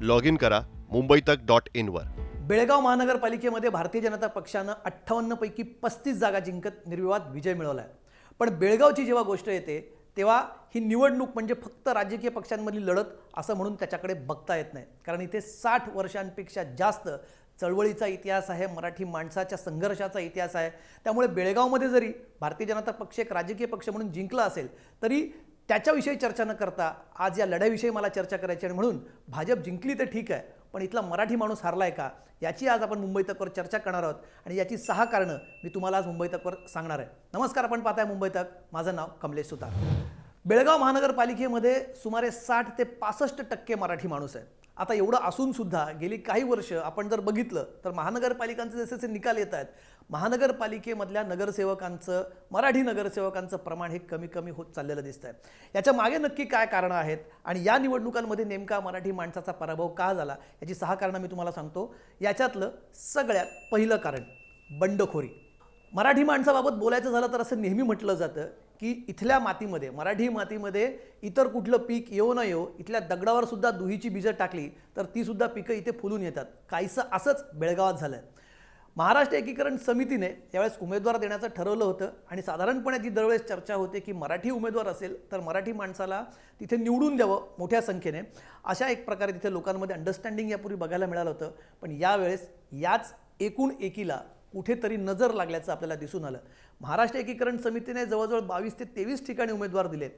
Log in करा मुंबईतक.in वर. बेळगाव महानगरपालिकेमध्ये भारतीय जनता पक्षानं 58 पैकी 35 जागा जिंकत निर्विवाद विजय मिळवला आहे. पण बेळगावची जेव्हा गोष्ट येते तेव्हा ही निवडणूक म्हणजे फक्त राजकीय पक्षांमधली लढत असं म्हणून त्याच्याकडे बघता येत नाही. कारण इथे 60 वर्षांपेक्षा जास्त चळवळीचा इतिहास आहे, मराठी माणसाच्या संघर्षाचा इतिहास आहे. त्यामुळे बेळगावमध्ये जरी भारतीय जनता पक्ष एक राजकीय पक्ष म्हणून जिंकला असेल तरी त्याच्याविषयी चर्चा न करता आज या लढ्याविषयी मला चर्चा करायची आहे. म्हणून भाजप जिंकली तर ठीक आहे, पण इथला मराठी माणूस हरलाय का याची आज आपण मुंबई तकवर चर्चा करणार आहोत आणि याची 6 कारणं मी तुम्हाला आज मुंबई तकवर सांगणार आहे. नमस्कार, आपण पाहताय मुंबई तक. माझं नाव कमलेश सुतार. बेळगाव महानगरपालिकेमध्ये सुमारे 60 ते 65% मराठी माणूस आहे. आता एवढं असून सुद्धा गेली काही वर्ष आपण जर बघितलं तर महानगरपालिकांचे जसे निकाल येत आहेत, महानगरपालिकेमधल्या नगरसेवकांचं, मराठी नगरसेवकांचं प्रमाण हे कमी कमी होत चाललेलं दिसत आहे. याच्या मागे नक्की काय कारणं आहेत आणि या निवडणुकांमध्ये नेमका मराठी माणसाचा पराभव का झाला याची 6 कारणं मी तुम्हाला सांगतो. याच्यातलं सगळ्यात पहिलं कारण बंडखोरी. मराठी माणसाबाबत बोलायचं झालं तर असं नेहमी म्हटलं जातं की इथल्या मातीमध्ये, मराठी मातीमध्ये इतर कुठलं पीक येऊ न येऊ, इथल्या दगडावर सुद्धा दुहीची बीजं टाकली तर ती सुद्धा पिकं इथे फुलून येतात. काहीसं असंच बेळगावात झालं आहे. महाराष्ट्र एकीकरण समितीने यावेळेस उमेदवार देण्याचं ठरवलं होतं आणि साधारणपणे ती दरवेळेस चर्चा होते की मराठी उमेदवार असेल तर मराठी माणसाला तिथे निवडून द्यावं मोठ्या संख्येने. अशा एक प्रकारे तिथे लोकांमध्ये अंडरस्टँडिंग यापूर्वी बघायला मिळालं होतं. पण यावेळेस याच एकूण एकीला कुठेतरी नजर लागल्याचं आपल्याला दिसून आलं. महाराष्ट्र एकीकरण समितीने जवळजवळ 22 ते 23 ठिकाणी उमेदवार दिले,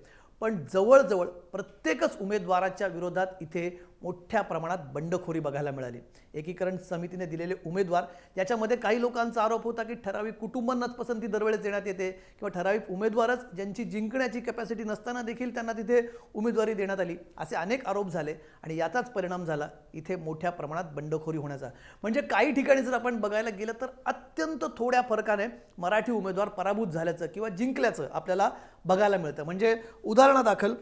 पण जवळजवळ प्रत्येकच उमेदवाराच्या विरोधात इथे मोठ्या प्रमाणात बंडखोरी बघायला मिळाली. एकीकरण समितीने दिलेले उमेदवार याच्यामध्ये काही लोकांचा आरोप होता की ठराविक कुटुंबांनाच पसंती दरवेळेस देण्यात येते किंवा ठराविक उमेदवारच ज्यांची जिंकण्याची कॅपॅसिटी नसताना देखील त्यांना तिथे उमेदवारी देण्यात आली, असे अनेक आरोप झाले आणि याचाच परिणाम झाला इथे मोठ्या प्रमाणात बंडखोरी होण्याचा. म्हणजे काही ठिकाणी जर आपण बघायला गेलं तर अत्यंत थोड्या फरकाने मराठी उमेदवार पराभूत झाल्याचं किंवा जिंकल्याचं आपल्याला बघायला मिळतं. म्हणजे उदाहरणादाखल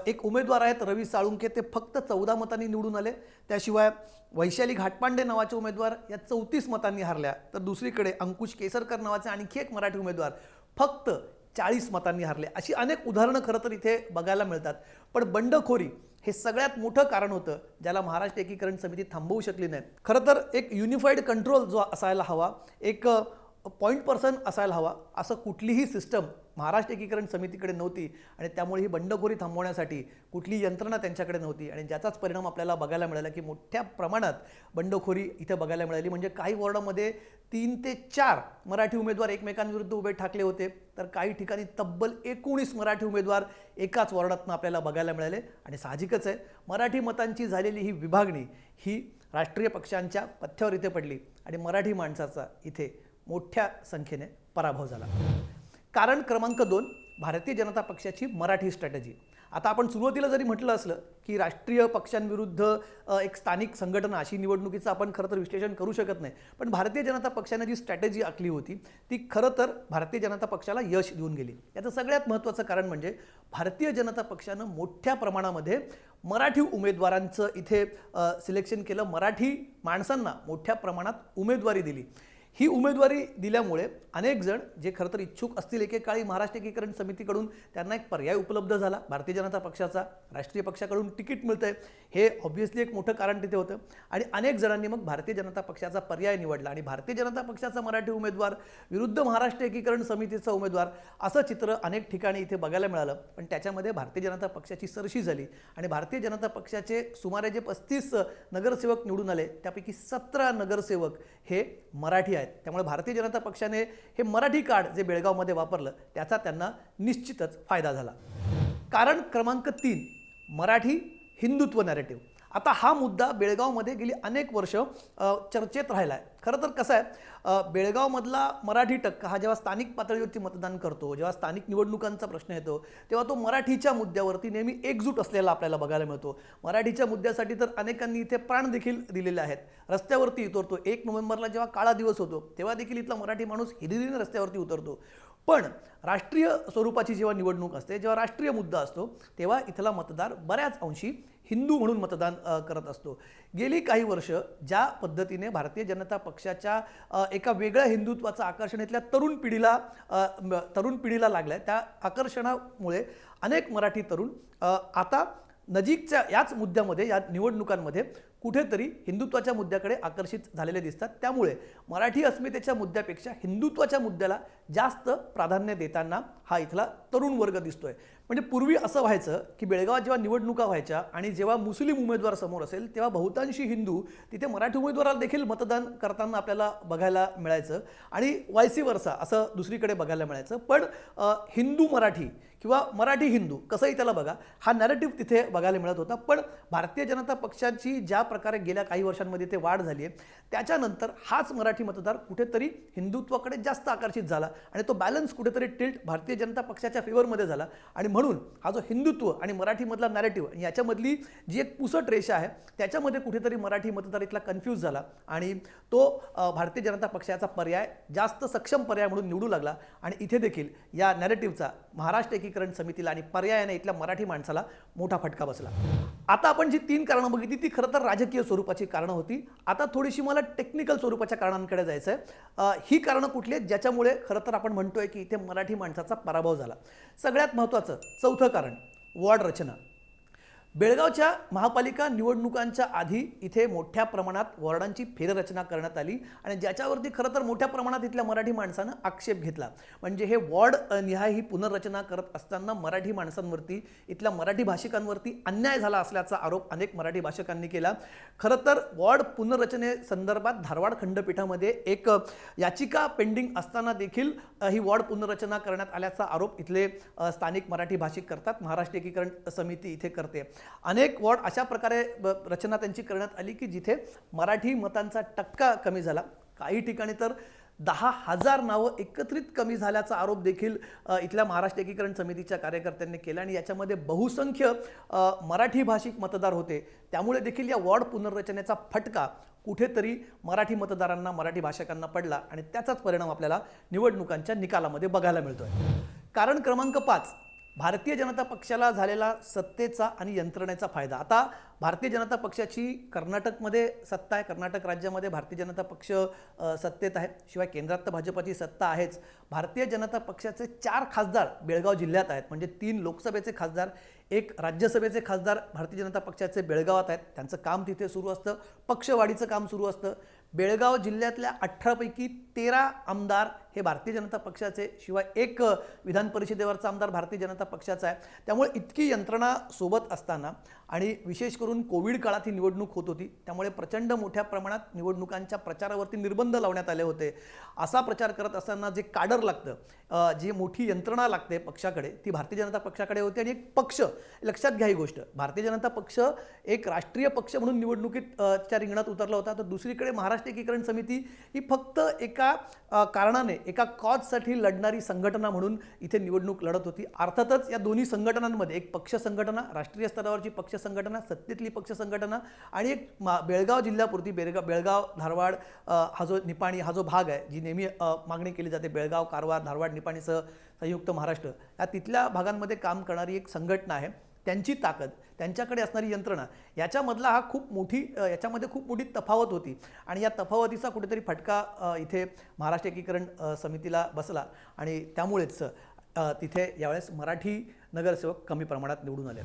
एक उमेदवार आहेत रवी साळुंके, ते फक्त 14 मतांनी निवडून आले. त्याशिवाय वैशाली घाटपांडे नावाचे उमेदवार या 34 मतांनी हरल्या. तर दुसरीकडे अंकुश केसरकर नावाचे आणखी एक मराठी उमेदवार फक्त 40 मतांनी हरले. अशी अनेक उदाहरणं खरं तर इथे बघायला मिळतात. पण बंडखोरी हे सगळ्यात मोठं कारण होतं ज्याला महाराष्ट्र एकीकरण समिती थांबवू शकली नाही. खरं तर एक युनिफाईड कंट्रोल जो असायला हवा, एक पॉईंट पर्सन असायला हवा, असं कुठलीही सिस्टम महाराष्ट्र एकीकरण समितीकडे नव्हती आणि त्यामुळे ही बंडखोरी थांबवण्यासाठी कुठली यंत्रणा त्यांच्याकडे नव्हती आणि ज्याचाच परिणाम आपल्याला बघायला मिळाला की मोठ्या प्रमाणात बंडखोरी इथे बघायला मिळाली. म्हणजे काही वॉर्डामध्ये 3 ते 4 मराठी उमेदवार एकमेकांविरुद्ध उभे ठाकले होते, तर काही ठिकाणी तब्बल 19 मराठी उमेदवार एकाच वॉर्डातनं आपल्याला बघायला मिळाले. आणि साहजिकच आहे, मराठी मतांची झालेली ही विभागणी ही राष्ट्रीय पक्षांच्या पथ्यावर इथे पडली आणि मराठी माणसाचा इथे मोठ्या संख्येने पराभव झाला. कारण क्रमांक 2, भारतीय जनता पक्षाची मराठी स्ट्रॅटेजी. आता आपण सुरुवातीला जरी म्हटलं असलं की राष्ट्रीय पक्षांविरुद्ध एक स्थानिक संघटना अशी निवडणुकीचं आपण खरं तर विश्लेषण करू शकत नाही, पण भारतीय जनता पक्षाने जी स्ट्रॅटेजी आखली होती ती खरं तर भारतीय जनता पक्षाला यश देऊन गेली. याचं सगळ्यात महत्त्वाचं कारण म्हणजे भारतीय जनता पक्षानं मोठ्या प्रमाणामध्ये मराठी उमेदवारांचं इथे सिलेक्शन केलं. मराठी माणसांना मोठ्या प्रमाणात उमेदवारी दिली. ही उमेदवारी दिल्यामुळे अनेक जण जे खरं तर इच्छुक असतील एकेकाळी महाराष्ट्र एकीकरण समितीकडून, त्यांना एक पर्याय उपलब्ध झाला. भारतीय जनता पक्षाचा राष्ट्रीय पक्षाकडून तिकीट मिळतंय, हे ऑब्व्हियसली एक मोठं कारण तिथे होतं आणि अनेक जणांनी मग भारतीय जनता पक्षाचा पर्याय निवडला आणि भारतीय जनता पक्षाचा मराठी उमेदवार विरुद्ध महाराष्ट्र एकीकरण समितीचा उमेदवार असं चित्र अनेक ठिकाणी इथे बघायला मिळालं. पण त्याच्यामध्ये भारतीय जनता पक्षाची सरशी झाली आणि भारतीय जनता पक्षाचे सुमारे जे 35 नगरसेवक निवडून आले त्यापैकी 17 नगरसेवक हे मराठी आहेत. त्यामुळे भारतीय जनता पक्षाने हे मराठी कार्ड जे बेळगावमध्ये वापरलं त्याचा त्यांना निश्चितच फायदा झाला. कारण क्रमांक 3, मराठी हिंदुत्व नॅरेटिव्ह. आता हा मुद्दा बेळगावमध्ये गेली अनेक वर्ष चर्चेत राहिला आहे. खरं तर कसं आहे, बेळगावमधला मराठी टक्का हा जेव्हा स्थानिक पातळीवरती मतदान करतो, जेव्हा स्थानिक निवडणुकांचा प्रश्न येतो, तेव्हा तो मराठीच्या मुद्द्यावरती नेहमी एकजूट असलेला आपल्याला बघायला मिळतो. मराठीच्या मुद्द्यासाठी तर अनेकांनी इथे प्राण देखील दिलेले आहेत. रस्त्यावरती उतरतो. 1 नोव्हेंबरला जेव्हा काळा दिवस होतो तेव्हा देखील इथला मराठी माणूस हिरिरीने रस्त्यावरती उतरतो. पण राष्ट्रीय स्वरूपाची जेव्हा निवडणूक असते, जेव्हा राष्ट्रीय मुद्दा असतो, तेव्हा इथला मतदार बऱ्याच अंशी हिंदू म्हणून मतदान करत असतो. गेली काही वर्ष ज्या पद्धतीने भारतीय जनता पक्षाच्या एका वेगळ्या हिंदुत्वाचं आकर्षण इथल्या तरुण पिढीला लागलं आहे, त्या आकर्षणामुळे अनेक मराठी तरुण आता नजीकच्या याच मुद्द्यामध्ये या निवडणुकांमध्ये कुठेतरी हिंदुत्वाच्या मुद्द्याकडे आकर्षित झालेले दिसतात. त्यामुळे मराठी अस्मितेच्या मुद्द्यापेक्षा हिंदुत्वाच्या मुद्द्याला जास्त प्राधान्य देताना हा इथला तरुण वर्ग दिसतोय. म्हणजे पूर्वी असं व्हायचं की बेळगावात जेव्हा निवडणुका व्हायच्या आणि जेव्हा मुस्लिम उमेदवार समोर असेल तेव्हा बहुतांशी हिंदू तिथे मराठी उमेदवाराला देखील मतदान करताना आपल्याला बघायला मिळायचं आणि वायसी वर्सा असं दुसरीकडे बघायला मिळायचं. पण हिंदू मराठी किंवा मराठी हिंदू कसंही त्याला बघा, हा नॅरेटिव्ह तिथे बघायला मिळत होता. पण भारतीय जनता पक्षाची ज्या प्रकारे गेल्या काही वर्षांमध्ये ते वाढ झाली आहे त्याच्यानंतर हाच मराठी मतदार कुठेतरी हिंदुत्वाकडे जास्त आकर्षित झाला आणि तो बॅलन्स कुठेतरी टिल्ट भारतीय जनता पक्षाच्या फेवरमध्ये झाला. आणि म्हणून हा जो हिंदुत्व आणि मराठीमधला नॅरेटिव्ह याच्यामधली जी एक पुसट रेषा आहे त्याच्यामध्ये कुठेतरी मराठी मतदार इथला कन्फ्यूज झाला आणि तो भारतीय जनता पक्षाचा पर्याय जास्त सक्षम पर्याय म्हणून निवडू लागला. आणि इथे देखील या नॅरेटिव्हचा महाराष्ट्र एकीकरण समितीला आणि पर्यायाने इथल्या मराठी माणसाला मोठा फटका बसला. आता आपण जी 3 कारणं बघितली ती खरं तर राजकीय स्वरूपाची कारणं होती. आता थोडीशी मला टेक्निकल स्वरूपाच्या कारणांकडे जायचं आहे. ही कारणं कुठली आहेत ज्याच्यामुळे खरं तर आपण म्हणतोय की इथे मराठी माणसाचा पराभव झाला. सगळ्यात महत्त्वाचं चौथं कारण वॉर्ड रचना. बेळगावच्या महापालिका निवडणुकांच्या आधी इथे मोठ्या प्रमाणात वॉर्डांची फेररचना करण्यात आली आणि ज्याच्यावरती खरं तर मोठ्या प्रमाणात इथल्या मराठी माणसानं आक्षेप घेतला. म्हणजे हे वॉर्ड निहाय ही पुनर्रचना करत असताना मराठी माणसांवरती इथल्या मराठी भाषिकांवरती अन्याय झाला असल्याचा आरोप अनेक मराठी भाषकांनी केला. खरं तर वॉर्ड पुनर्रचनेसंदर्भात धारवाड खंडपीठामध्ये एक याचिका पेंडिंग असताना देखील ही वॉर्ड पुनर्रचना करण्यात आल्याचा आरोप इथले स्थानिक मराठी भाषिक करतात. महाराष्ट्र एकीकरण समिती इथे करते. अनेक वॉर्ड अशा प्रकारे रचना त्यांची करण्यात आली की जिथे मराठी मतांचा टक्का कमी झाला. काही ठिकाणी तर 10,000 नावं एकत्रित कमी झाल्याचा आरोप देखील इथल्या महाराष्ट्र एकीकरण समितीच्या कार्यकर्त्यांनी केला आणि याच्यामध्ये बहुसंख्य मराठी भाषिक मतदार होते. त्यामुळे देखील या वॉर्ड पुनर्रचनेचा फटका कुठेतरी मराठी मतदारांना मराठी भाषकांना पडला आणि त्याचाच परिणाम आपल्याला निवडणुकांच्या निकालामध्ये बघायला मिळतोय. कारण क्रमांक 5 भारतीय जनता पक्षाला झालेला सत्तेचा आणि यंत्रणेचा फायदा. आता भारतीय जनता पक्षाची कर्नाटकमध्ये सत्ता आहे. कर्नाटक राज्यामध्ये भारतीय जनता पक्ष सत्तेत आहे. शिवाय केंद्रात तर भाजपची सत्ता आहेच. भारतीय जनता पक्षाचे 4 खासदार बेळगाव जिल्ह्यात आहेत. म्हणजे 3 लोकसभेचे खासदार, 1 राज्यसभेचे खासदार भारतीय जनता पक्षाचे बेळगावात आहेत. त्यांचं काम तिथे सुरू असतं. पक्षवाढीचं काम सुरू असतं. बेळगाव जिल्ह्यातल्या 18 पैकी 13 आमदार हे भारतीय जनता पक्षाचे. शिवाय 1 विधान परिषदेवरचा आमदार भारतीय जनता पक्षाचा आहे. त्यामुळे इतकी यंत्रणा सोबत असताना आणि विशेष करून कोविड काळात ही निवडणूक होत होती. त्यामुळे प्रचंड मोठ्या प्रमाणात निवडणुकांच्या प्रचारावरती निर्बंध लावण्यात आले होते. असा प्रचार करत असताना जे काडर लागतं, जी मोठी यंत्रणा लागते पक्षाकडे, ती भारतीय जनता पक्षाकडे होती. आणि एक पक्ष, लक्षात घ्या ही गोष्ट, भारतीय जनता पक्ष एक राष्ट्रीय पक्ष म्हणून निवडणुकीत च्या रिंगणात उतरला होता. तर दुसरीकडे महाराष्ट्र एकीकरण समिती ही फक्त एका कारणाने, एका कॉजसाठी लढणारी संघटना म्हणून इथे निवडणूक लढत होती. अर्थातच या दोन्ही संघटनांमध्ये एक पक्ष संघटना, राष्ट्रीय स्तरावरची पक्ष संघटना, सत्तेतली पक्ष संघटना आणि एक बेळगाव जिल्ह्यापुरती बेळगाव धारवाड हा जो निपाणी हा जो भाग आहे, जी नेहमी मागणी केली जाते, बेळगाव कारवार धारवाड निपाणीसह संयुक्त महाराष्ट्र, या तिथल्या भागांमध्ये काम करणारी एक संघटना आहे. त्यांची ताकद, त्यांच्याकडे असणारी यंत्रणा, याच्यामधला हा याच्यामध्ये खूप मोठी तफावत होती. आणि या तफावतीचा कुठेतरी फटका इथे महाराष्ट्र एकीकरण समितीला बसला आणि त्यामुळेच तिथे यावेळेस मराठी नगरसेवक कमी प्रमाणात निवडून आले.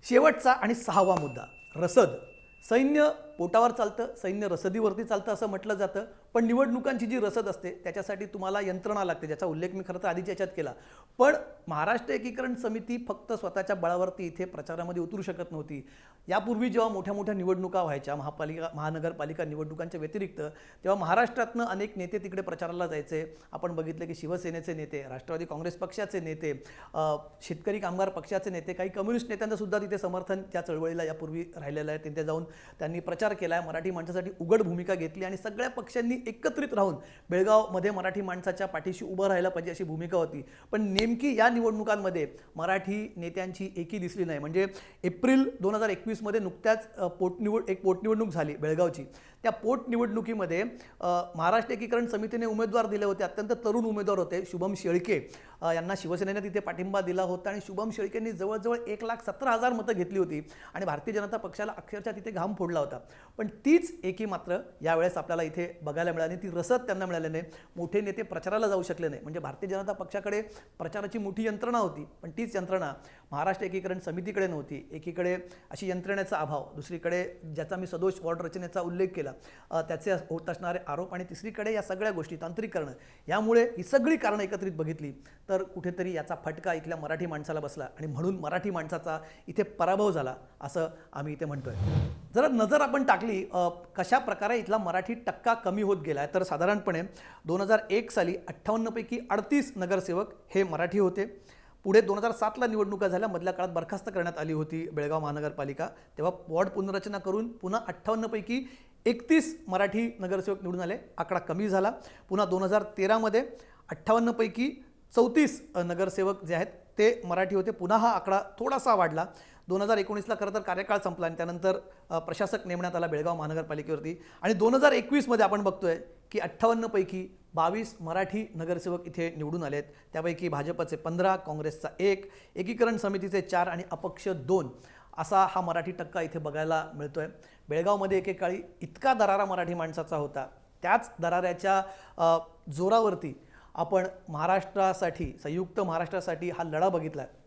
शेवटचा आणि 6वा मुद्दा, रसद. सैन्य पोटावर चालतं, सैन्य रसदीवरती चालतं असं म्हटलं जातं. पण निवडणुकांची जी रसद असते त्याच्यासाठी तुम्हाला यंत्रणा लागते, ज्याचा उल्लेख मी खरं तर आधीच्या याच्यात केला. पण महाराष्ट्र एकीकरण समिती फक्त स्वतःच्या बळावरती इथे प्रचारामध्ये उतरू शकत नव्हती. यापूर्वी जेव्हा मोठ्या मोठ्या निवडणुका व्हायच्या, महानगरपालिका निवडणुकांच्या व्यतिरिक्त, तेव्हा महाराष्ट्रातनं अनेक नेते तिकडे प्रचाराला जायचे. आपण बघितलं की शिवसेनेचे नेते, राष्ट्रवादी काँग्रेस पक्षाचे नेते, शेतकरी कामगार पक्षाचे नेते, काही कम्युनिस्ट नेत्यांचं सुद्धा तिथे समर्थन त्या चळवळीला यापूर्वी राहिलेलं आहे. तिथे जाऊन त्यांनी प्रचार केला आहे, मराठी माणसासाठी उघड भूमिका घेतली आणि सगळ्या पक्षांनी एकत्रित राहून बेळगावमध्ये मराठी माणसाच्या पाठीशी उभं राहायला पाहिजे अशी भूमिका होती. पण नेमकी या निवडणुकांमध्ये मराठी नेत्यांची एकी दिसली नाही. म्हणजे एप्रिल 2021 मध्ये नुकत्याच पोटनिवडणूक झाली बेळगावची. त्या पोटनिवडणुकीमध्ये महाराष्ट्र एकीकरण समितीने उमेदवार दिले होते, अत्यंत तरुण उमेदवार होते. शुभम शेळके यांना शिवसेनेने तिथे पाठिंबा दिला होता आणि शुभम शेळकेंनी जवळजवळ 1,17,000 मतं घेतली होती आणि भारतीय जनता पक्षाला अक्षरशः तिथे घाम फोडला होता. पण तीच एकी मात्र यावेळेस आपल्याला इथे बघायला मिळाली. ती रसद त्यांना मिळाली नाही. मोठे नेते प्रचाराला जाऊ शकले नाही. म्हणजे भारतीय जनता पक्षाकडे प्रचाराची मोठी यंत्रणा होती, पण तीच यंत्रणा महाराष्ट्र एकीकरण समितीकडे नव्हती. एकीकडे अशी यंत्रणेचा अभाव, दुसरीकडे ज्याचा मी सदोष वॉर्ड रचनेचा उल्लेख केला त्याचे होत असणारे आरोप, आणि तिसरीकडे या सगळ्या गोष्टी तांत्रिकरण, यामुळे ही सगळी कारणं एकत्रित बघितली तर कुठेतरी याचा फटका इथल्या मराठी माणसाला बसला आणि म्हणून मराठी माणसाचा इथे पराभव झाला असं आम्ही इथे म्हणतोय. जरा नजर आपण टाकली कशा प्रकारे इथला मराठी टक्का कमी होत गेला आहे, तर साधारणपणे 2001 साली 58 पैकी 38 नगरसेवक हे मराठी होते. पुढे 2007ला निवडणुका झाल्या, मधल्या काळात बरखास्त करण्यात आली होती बेळगाव महानगरपालिका. तेव्हा वॉर्ड पुनर्रचना करून पुन्हा 58 पैकी 31 मराठी नगरसेवक निवडून आले. आकडा कमी झाला. पुन्हा 2013मध्ये 58 पैकी 34 नगरसेवक जे आहेत ते मराठी होते. पुन्हा हा आकडा थोडासा वाढला. 2019ला खरं तर कार्यकाळ संपला आणि त्यानंतर प्रशासक नेमण्यात आला बेळगाव महानगरपालिकेवरती. आणि 2021मध्ये आपण बघतोय की 58 पैकी 22 मराठी नगरसेवक इथे निवडून आलेत. त्यापैकी भाजपचे 15, काँग्रेसचा 1, एकीकरण समितीचे 4 आणि अपक्ष 2 असा हा मराठी टक्का इथे बघायला मिळतोय. बेळगावमध्ये एकेकाळी इतका दरारा मराठी माणसाचा होता, त्याच दराऱ्याच्या जोरावरती आपण महाराष्ट्रासाठी, संयुक्त महाराष्ट्रासाठी हा लढा बघितला आहे.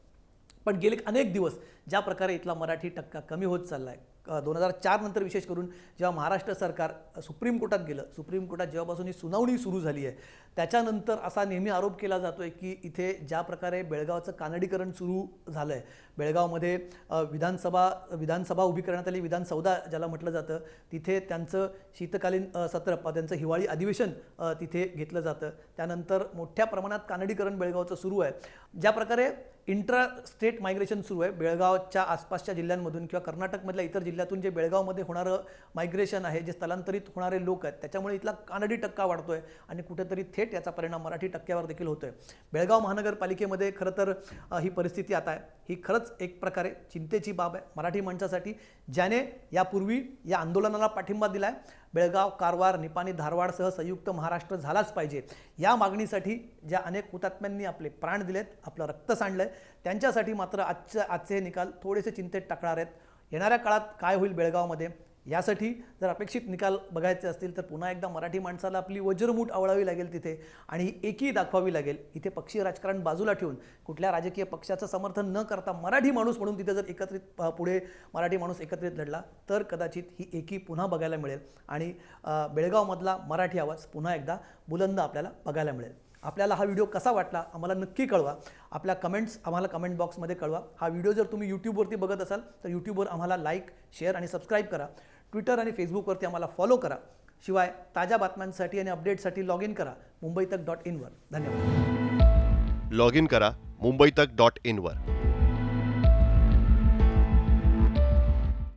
पण गेले अनेक दिवस ज्या प्रकारे इथला मराठी टक्का कमी होत चालला आहे, 2004 नंतर विशेष करून जेव्हा महाराष्ट्र सरकार सुप्रीम कोर्टात गेलं, सुप्रीम कोर्टात जेव्हापासून ही सुनावणी सुरू झाली आहे त्याच्यानंतर असा नेहमी आरोप केला जातो आहे की इथे ज्या प्रकारे बेळगावचं कानडीकरण सुरू झालं आहे, बेळगावमध्ये विधानसभा उभी करण्यात आली, विधानसौधा ज्याला म्हटलं जातं, तिथे त्यांचं शीतकालीन सत्र, त्यांचं हिवाळी अधिवेशन तिथे घेतलं जातं. त्यानंतर मोठ्या प्रमाणात कानडीकरण बेळगावचं सुरू आहे. ज्या प्रकारे इंट्रा स्टेट मायग्रेशन सुरू आहे बेळगावच्या आसपासच्या जिल्ह्यांमधून किंवा कर्नाटकमधल्या इतर जिल्ह्यातून, जे बेळगावमध्ये होणारं मायग्रेशन आहे, जे स्थलांतरित होणारे लोक आहेत, त्याच्यामुळे इथला कानडी टक्का वाढतोय आणि कुठेतरी थेट याचा परिणाम मराठी टक्क्यावर देखील होतोय. बेळगाव महानगरपालिकेमध्ये खरं तर ही परिस्थिती आता आहे, ही खरंच एक प्रकारे चिंतेची बाब आहे मराठी माणसासाठी, ज्याने यापूर्वी या आंदोलनाला पाठिंबा दिला आहे. बेळगाव, कारवार, निपाणी, धारवाडसह संयुक्त महाराष्ट्र झालाच पाहिजे या मागणीसाठी ज्या अनेक हुतात्म्यांनी आपले प्राण दिलेत, आपलं रक्त सांडलंय, त्यांच्यासाठी मात्र आजचे निकाल थोडेसे चिंतेत टाकणार आहेत. येणाऱ्या काळात काय होईल बेळगावमध्ये, यासाठी जर अपेक्षित निकाल बघायचे असतील तर पुन्हा एकदा मराठी माणसाला आपली वज्रमूठ आवळावी लागेल तिथे आणि ही एकी दाखवावी लागेल. इथे पक्षीय राजकारण बाजूला ठेवून, कुठल्या राजकीय पक्षाचं समर्थन न करता मराठी माणूस म्हणून तिथे जर एकत्रित पुढे मराठी माणूस एकत्रित लढला तर कदाचित ही एकी पुन्हा बघायला मिळेल आणि बेळगावमधला मराठी आवाज पुन्हा एकदा बुलंद आपल्याला बघायला मिळेल. आपल्याला हा व्हिडिओ कसा वाटला आम्हाला नक्की कळवा. आपल्या कमेंट्स आम्हाला कमेंट बॉक्समध्ये कळवा. हा व्हिडिओ जर तुम्ही यूट्यूबवरती बघत असाल तर यूट्यूबवर आम्हाला लाईक, शेअर आणि सबस्क्राईब करा. ट्विटर आणि फेसबुकवरती आम्हाला फॉलो करा. शिवाय ताज्या बातम्यांसाठी आणि अपडेटसाठी लॉग इन करा मुंबईतक.in वर. धन्यवाद. लॉग इन करा मुंबईतक.in वर.